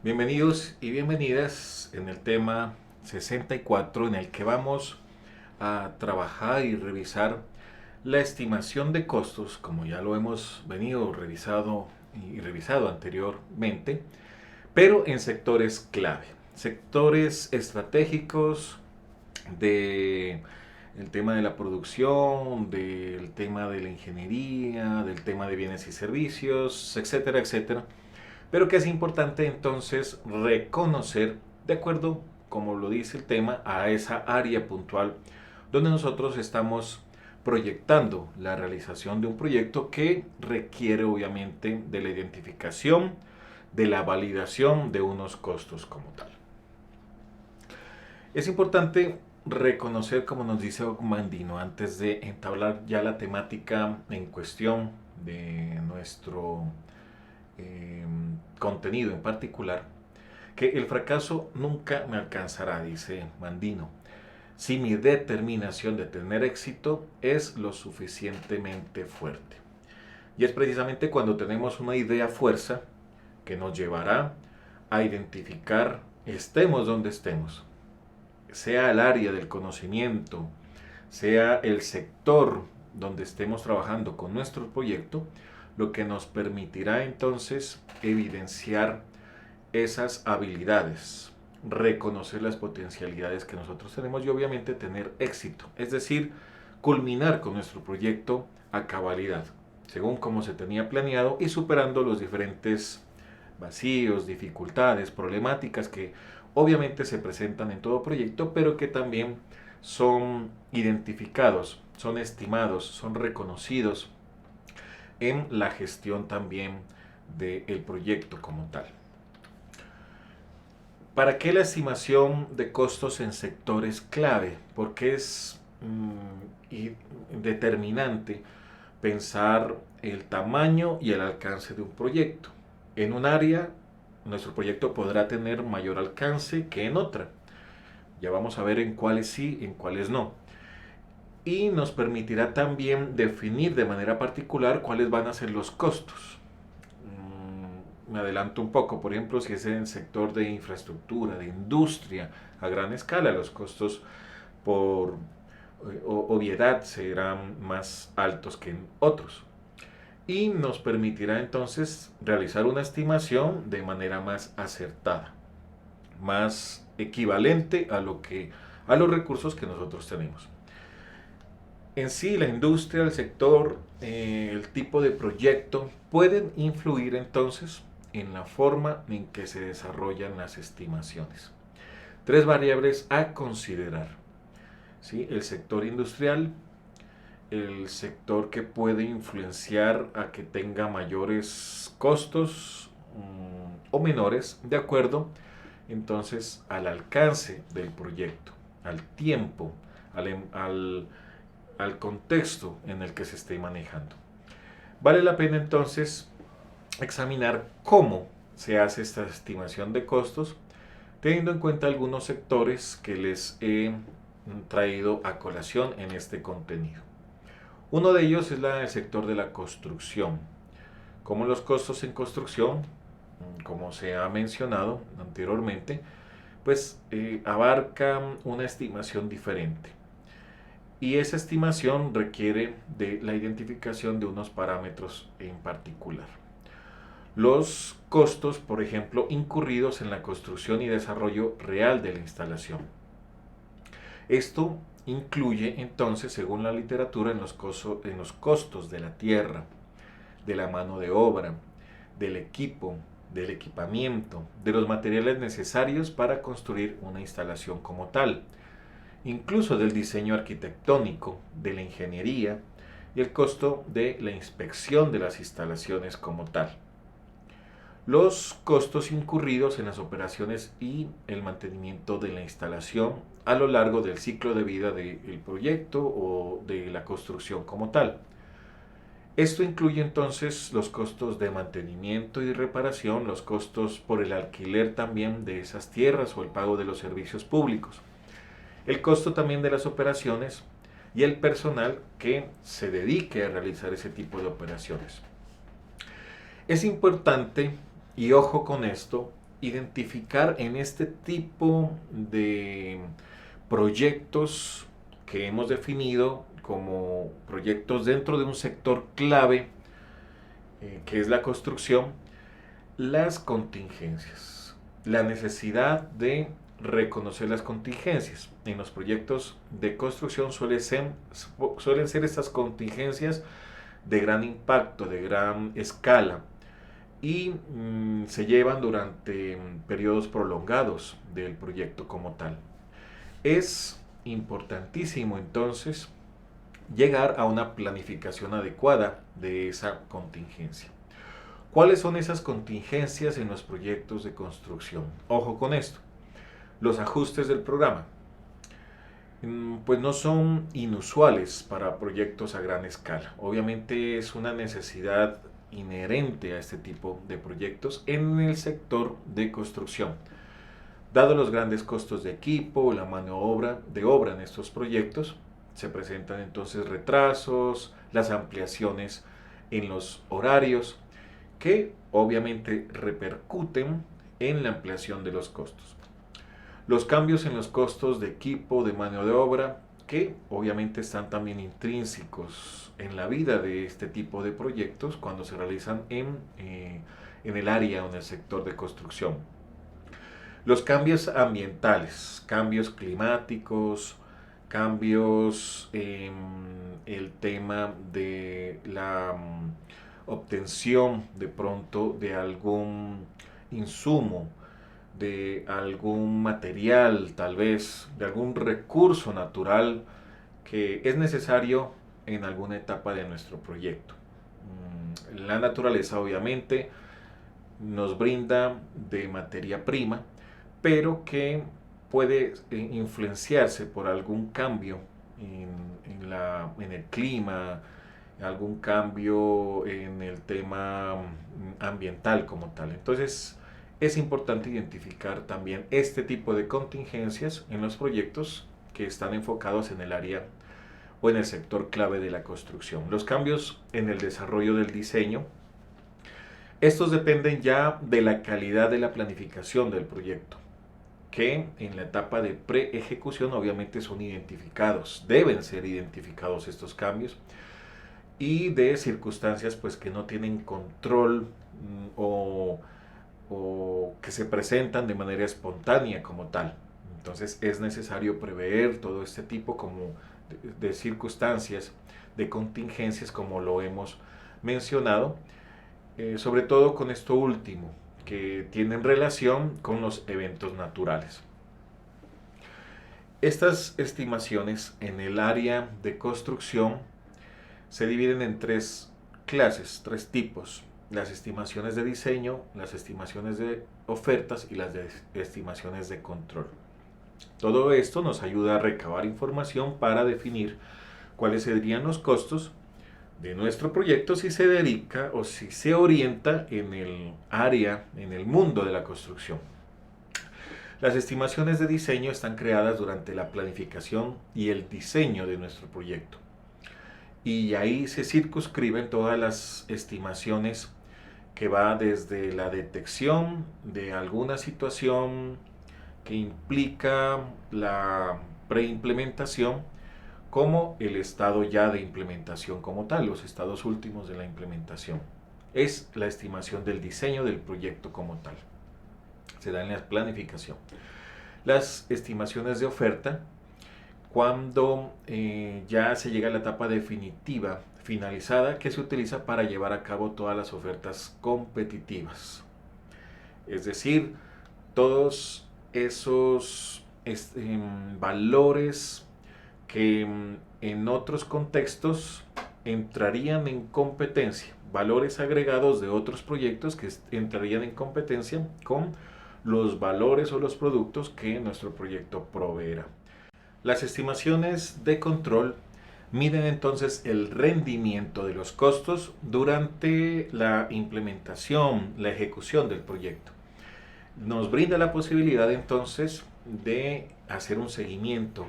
Bienvenidos y bienvenidas en el tema 64 en el que vamos a trabajar y revisar la estimación de costos, como ya lo hemos venido revisado anteriormente, pero en sectores clave, sectores estratégicos de el tema de la producción, del tema de la ingeniería, del tema de bienes y servicios, etcétera, etcétera, pero que es importante entonces reconocer, de acuerdo, como lo dice el tema, a esa área puntual donde nosotros estamos proyectando la realización de un proyecto que requiere obviamente de la identificación, de la validación de unos costos como tal. Es importante reconocer, como nos dice Mandino, antes de entablar ya la temática en cuestión de nuestro eh, contenido en particular, que el fracaso nunca me alcanzará, dice Mandino, si mi determinación de tener éxito es lo suficientemente fuerte. Y es precisamente cuando tenemos una idea fuerza que nos llevará a identificar, estemos donde estemos, sea el área del conocimiento, sea el sector donde estemos trabajando con nuestro proyecto, lo que nos permitirá entonces evidenciar esas habilidades, reconocer las potencialidades que nosotros tenemos y obviamente tener éxito, es decir, culminar con nuestro proyecto a cabalidad, según como se tenía planeado y superando los diferentes vacíos, dificultades, problemáticas que obviamente se presentan en todo proyecto, pero que también son identificados, son estimados, son reconocidos en la gestión también del proyecto como tal. ¿Para qué la estimación de costos en sectores clave? Porque es determinante pensar el tamaño y el alcance de un proyecto. En un área, nuestro proyecto podrá tener mayor alcance que en otra. Ya vamos a ver en cuáles sí, en cuáles no. Y nos permitirá también definir de manera particular cuáles van a ser los costos. Me adelanto un poco, por ejemplo, si es en el sector de infraestructura, de industria a gran escala, los costos por obviedad serán más altos que en otros. Y nos permitirá entonces realizar una estimación de manera más acertada, más equivalente a los recursos que nosotros tenemos. En sí, la industria, el sector, el tipo de proyecto pueden influir entonces en la forma en que se desarrollan las estimaciones. Tres variables a considerar. ¿Sí? El sector industrial, el sector que puede influenciar a que tenga mayores costos o menores, de acuerdo entonces al alcance del proyecto, al tiempo, al contexto en el que se esté manejando. Vale la pena entonces examinar cómo se hace esta estimación de costos, teniendo en cuenta algunos sectores que les he traído a colación en este contenido. Uno de ellos es el sector de la construcción. Como los costos en construcción, como se ha mencionado anteriormente, pues abarcan una estimación diferente. Y esa estimación requiere de la identificación de unos parámetros en particular. Los costos, por ejemplo, incurridos en la construcción y desarrollo real de la instalación. Esto incluye entonces, según la literatura, en los costos de la tierra, de la mano de obra, del equipo, del equipamiento, de los materiales necesarios para construir una instalación como tal, incluso del diseño arquitectónico, de la ingeniería y el costo de la inspección de las instalaciones como tal. Los costos incurridos en las operaciones y el mantenimiento de la instalación a lo largo del ciclo de vida del proyecto o de la construcción como tal. Esto incluye entonces los costos de mantenimiento y reparación, los costos por el alquiler también de esas tierras o el pago de los servicios públicos, el costo también de las operaciones y el personal que se dedique a realizar ese tipo de operaciones. Es importante, y ojo con esto, identificar en este tipo de proyectos que hemos definido como proyectos dentro de un sector clave, que es la construcción, las contingencias, la necesidad de reconocer las contingencias. En los proyectos de construcción suelen ser estas contingencias de gran impacto, de gran escala, y se llevan durante periodos prolongados del proyecto como tal. Es importantísimo entonces llegar a una planificación adecuada de esa contingencia. ¿Cuáles son esas contingencias en los proyectos de construcción? Ojo con esto. Los ajustes del programa pues no son inusuales para proyectos a gran escala. Obviamente es una necesidad inherente a este tipo de proyectos en el sector de construcción. Dado los grandes costos de equipo, la mano de obra en estos proyectos, se presentan entonces retrasos, las ampliaciones en los horarios, que obviamente repercuten en la ampliación de los costos. Los cambios en los costos de equipo, de mano de obra, que obviamente están también intrínsecos en la vida de este tipo de proyectos cuando se realizan en el área o en el sector de construcción. Los cambios ambientales, cambios climáticos, cambios en el tema de la obtención de pronto de algún insumo, de algún material, tal vez, de algún recurso natural que es necesario en alguna etapa de nuestro proyecto. La naturaleza obviamente nos brinda de materia prima, pero que puede influenciarse por algún cambio en el clima, algún cambio en el tema ambiental como tal. Entonces es importante identificar también este tipo de contingencias en los proyectos que están enfocados en el área o en el sector clave de la construcción. Los cambios en el desarrollo del diseño, estos dependen ya de la calidad de la planificación del proyecto, que en la etapa de pre-ejecución obviamente son identificados, deben ser identificados estos cambios, y de circunstancias pues que no tienen control o que se presentan de manera espontánea como tal. Entonces es necesario prever todo este tipo como de circunstancias, de contingencias como lo hemos mencionado, sobre todo con esto último, que tienen relación con los eventos naturales. Estas estimaciones en el área de construcción se dividen en tres clases, tres tipos: las estimaciones de diseño, las estimaciones de ofertas y las estimaciones de control. Todo esto nos ayuda a recabar información para definir cuáles serían los costos de nuestro proyecto si se dedica o si se orienta en el área, en el mundo de la construcción. Las estimaciones de diseño están creadas durante la planificación y el diseño de nuestro proyecto. Y ahí se circunscriben todas las estimaciones que va desde la detección de alguna situación que implica la preimplementación, como el estado ya de implementación como tal, los estados últimos de la implementación. Es la estimación del diseño del proyecto como tal. Se da en la planificación. Las estimaciones de oferta, cuando ya se llega a la etapa definitiva, finalizada, que se utiliza para llevar a cabo todas las ofertas competitivas. Es decir, todos esos valores que en otros contextos entrarían en competencia, valores agregados de otros proyectos que entrarían en competencia con los valores o los productos que nuestro proyecto proveerá. Las estimaciones de control miden entonces el rendimiento de los costos durante la implementación, la ejecución del proyecto. Nos brinda la posibilidad entonces de hacer un seguimiento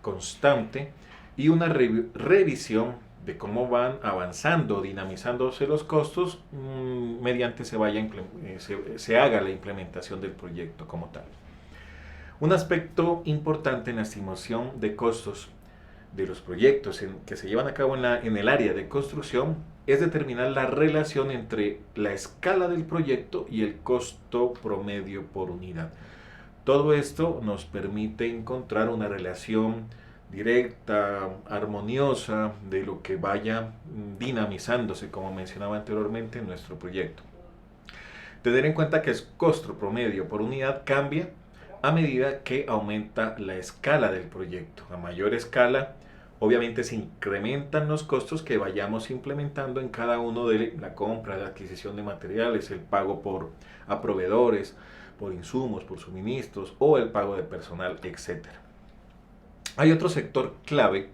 constante y una revisión de cómo van avanzando, dinamizándose los costos mediante se haga la implementación del proyecto como tal. Un aspecto importante en la estimación de costos de los proyectos que se llevan a cabo en el área de construcción es determinar la relación entre la escala del proyecto y el costo promedio por unidad. Todo esto nos permite encontrar una relación directa, armoniosa, de lo que vaya dinamizándose, como mencionaba anteriormente, en nuestro proyecto. Tener en cuenta que el costo promedio por unidad cambia a medida que aumenta la escala del proyecto. A mayor escala, obviamente se incrementan los costos que vayamos implementando en cada uno de la compra, la adquisición de materiales, el pago a proveedores, por insumos, por suministros o el pago de personal, etc. Hay otro sector clave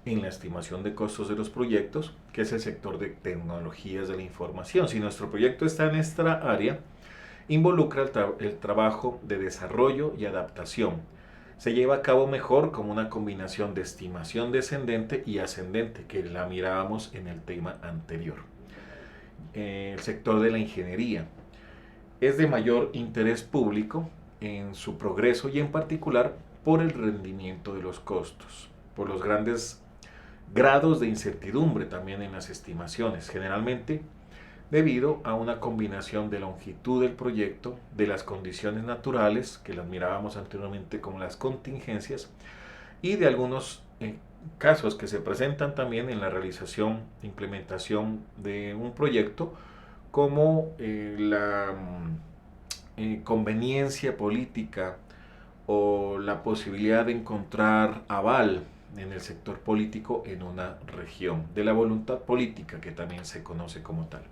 en la estimación de costos de los proyectos, que es el sector de tecnologías de la información. Si nuestro proyecto está en esta área, involucra el trabajo de desarrollo y adaptación. Se lleva a cabo mejor como una combinación de estimación descendente y ascendente, que la mirábamos en el tema anterior. El sector de la ingeniería es de mayor interés público en su progreso y en particular por el rendimiento de los costos, por los grandes grados de incertidumbre también en las estimaciones, generalmente debido a una combinación de longitud del proyecto, de las condiciones naturales, que las mirábamos anteriormente como las contingencias, y de algunos casos que se presentan también en la realización e implementación de un proyecto, como la conveniencia política o la posibilidad de encontrar aval en el sector político en una región, de la voluntad política, que también se conoce como tal.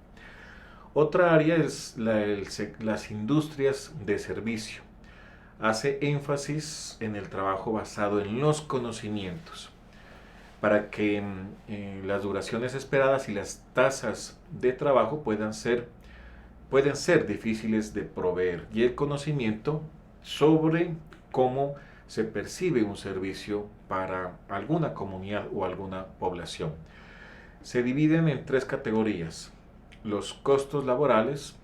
Otra área es las industrias de servicio. Hace énfasis en el trabajo basado en los conocimientos para que las duraciones esperadas y las tasas de trabajo pueden ser difíciles de proveer, y el conocimiento sobre cómo se percibe un servicio para alguna comunidad o alguna población. Se dividen en tres categorías: los costos laborales,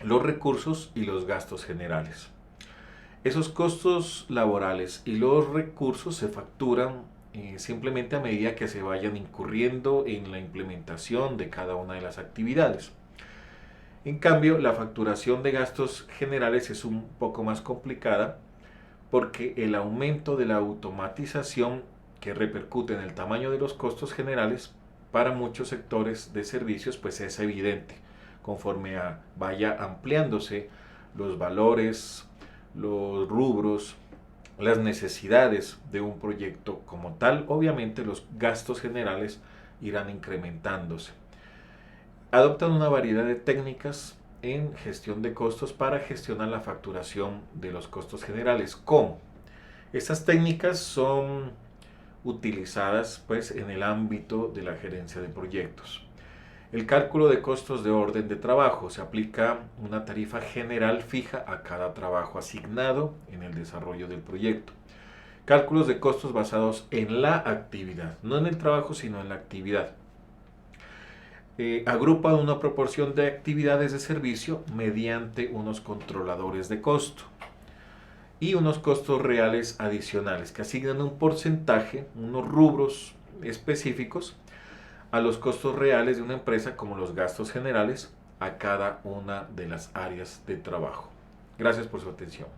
los recursos y los gastos generales. Esos costos laborales y los recursos se facturan simplemente a medida que se vayan incurriendo en la implementación de cada una de las actividades. En cambio, la facturación de gastos generales es un poco más complicada, porque el aumento de la automatización, que repercute en el tamaño de los costos generales para muchos sectores de servicios, pues es evidente conforme vaya ampliándose los valores, los rubros, las necesidades de un proyecto como tal. Obviamente los gastos generales irán incrementándose. Adoptan una variedad de técnicas en gestión de costos para gestionar la facturación de los costos generales. ¿Cómo? Estas técnicas son utilizadas pues en el ámbito de la gerencia de proyectos. El cálculo de costos de orden de trabajo: se aplica una tarifa general fija a cada trabajo asignado en el desarrollo del proyecto. Cálculos de costos basados en la actividad, no en el trabajo sino en la actividad. Agrupa una proporción de actividades de servicio mediante unos controladores de costo y unos costos reales adicionales, que asignan un porcentaje, unos rubros específicos a los costos reales de una empresa, como los gastos generales, a cada una de las áreas de trabajo. Gracias por su atención.